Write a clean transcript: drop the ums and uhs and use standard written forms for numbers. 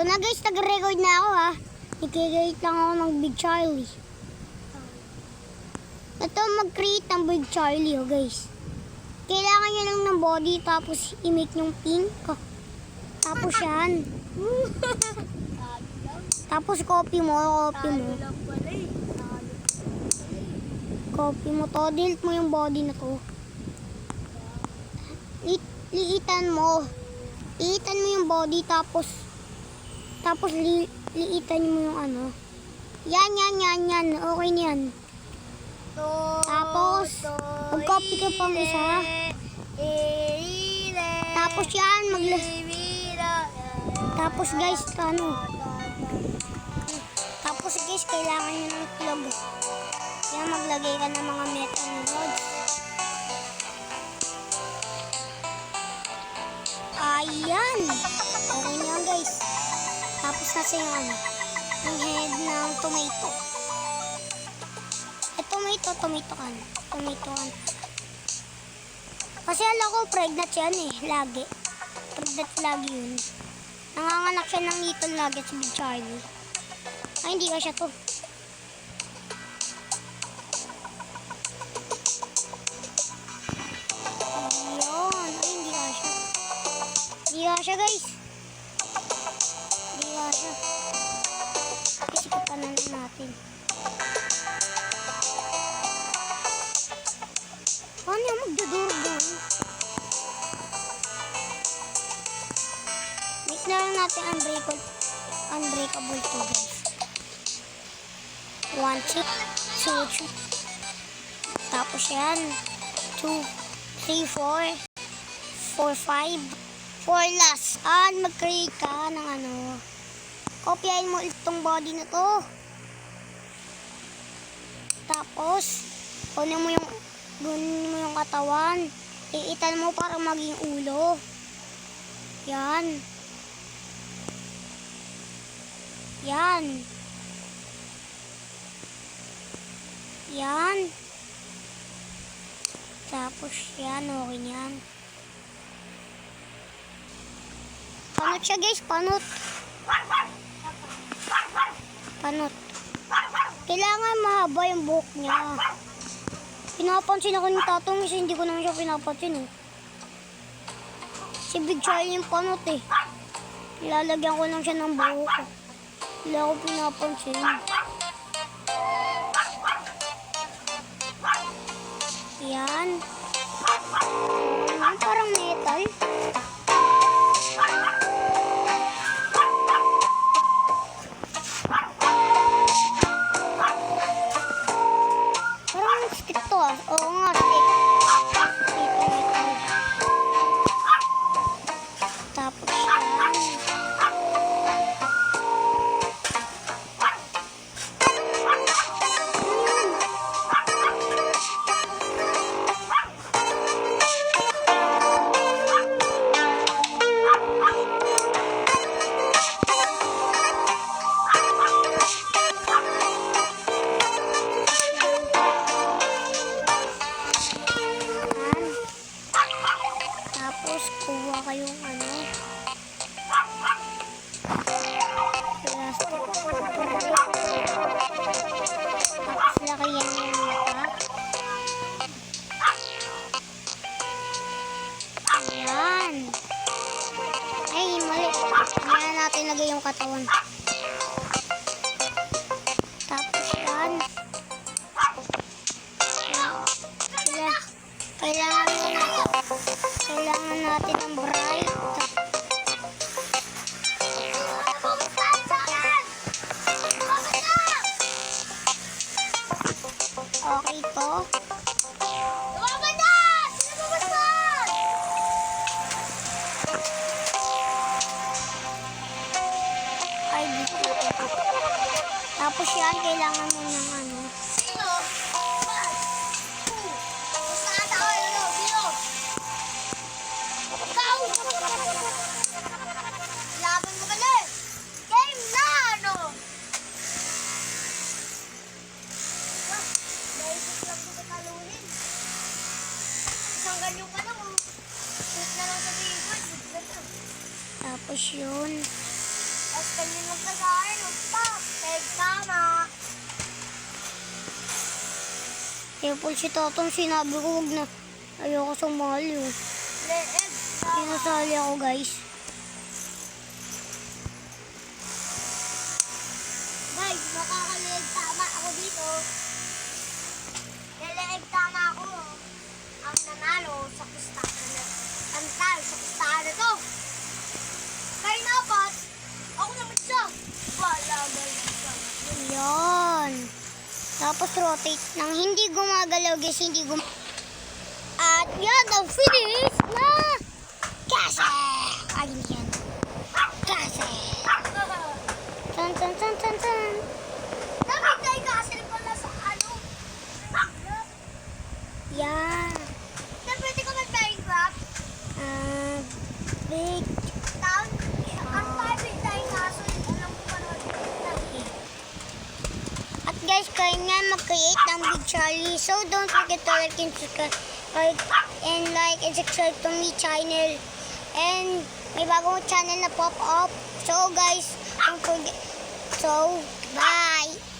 Ito na guys, nag-record na ako ha. Nag-create lang ako ng Big Charlie. Ito mag-create ng Big Charlie oh guys. Kailangan nyo lang ng body tapos i-make yung pink. Tapos yan. Tapos copy mo. Copy mo to. Delete mo yung body na to. Liitan mo. Liitan mo yung body tapos liitan mo yung ano. Yan. Okay na yan. Tapos mag-copy ka pang isa. Tapos yan tapos guys Tapos guys kailangan nyo ng plug. Yan maglagay ka ng mga metal rods. Ayan. Okay na yan guys. Tapos nasa yung yung head ng tomato. Tomato kan. Kasi alam ko pregnant yan lagi. Pregnant lagi yun. Nanganganak siya ng little nugget sa Big Charlie. Ay, hindi ka siya to. Ayun. Ay, hindi ka siya. Hindi ka siya guys. Isikipan na natin. Paano yung magdudurog? Make na lang natin unbreakable to guys. 1 chip, 2 chip. Tapos yan. 2, 3, 4, 5. 4 last. Mag-create ka ng ano. Kopyahin mo itong body na to. Tapos, kunin mo yung katawan. Iitan mo para maging ulo. Yan. Tapos yan, okay yan. Panot siya guys, panot. Kailangan mahaba yung buhok niya. Pinapansin ako ng tatong kasi hindi ko naman siya pinapansin Si Big Charlie yung panot Ilalagyan ko lang siya ng buhok Hindi ako pinapansin. Yan. Parang metal. Parang stick to Oo nga, stick. Tapos yan. Tapos kuha kayong plastic. Tapos lakayan yung mata. Ayan. Ay, mali. Ayan natin lagay yung katawan. Tapos yan. Kailangan natin ng bright. Okay to. Ay, dito. Tapos yan, kailangan mo ng Laban mo pala Game na Naisip lang ko sa talunin. Isang ganyan pa lang Shoot na lang sa table. Tapos yun. Tapos Careful si Tatang, sinabi ko huwag na. Ayoko sumali. Oh. Leeg. Sinasali ako guys. Guys, makakaleeg tama ako dito. Leleeg tama ako. Ang nanalo sa pustahan na. Ang talo sa pustahan na to. Kaya dapat, ako naman siya. Wala guys. Yan. Tapos rotate nang hindi gumagalaw guys, hindi At yan, ang finish na! Kasi! Ayun yan. Kasi! Tan tan tan tan tan. Dapat tayo kasi pala sa ano. Yan. Na pwede ko mag-Minecraft. Big. Town. Ang tayo tayo kaso. Alam ko pa naman. At guys, kayo nga mag-create ng Big Charlie. So don't forget to like and subscribe. Like and subscribe to my channel. And may bagong channel na pop up. So guys, don't forget. So, bye!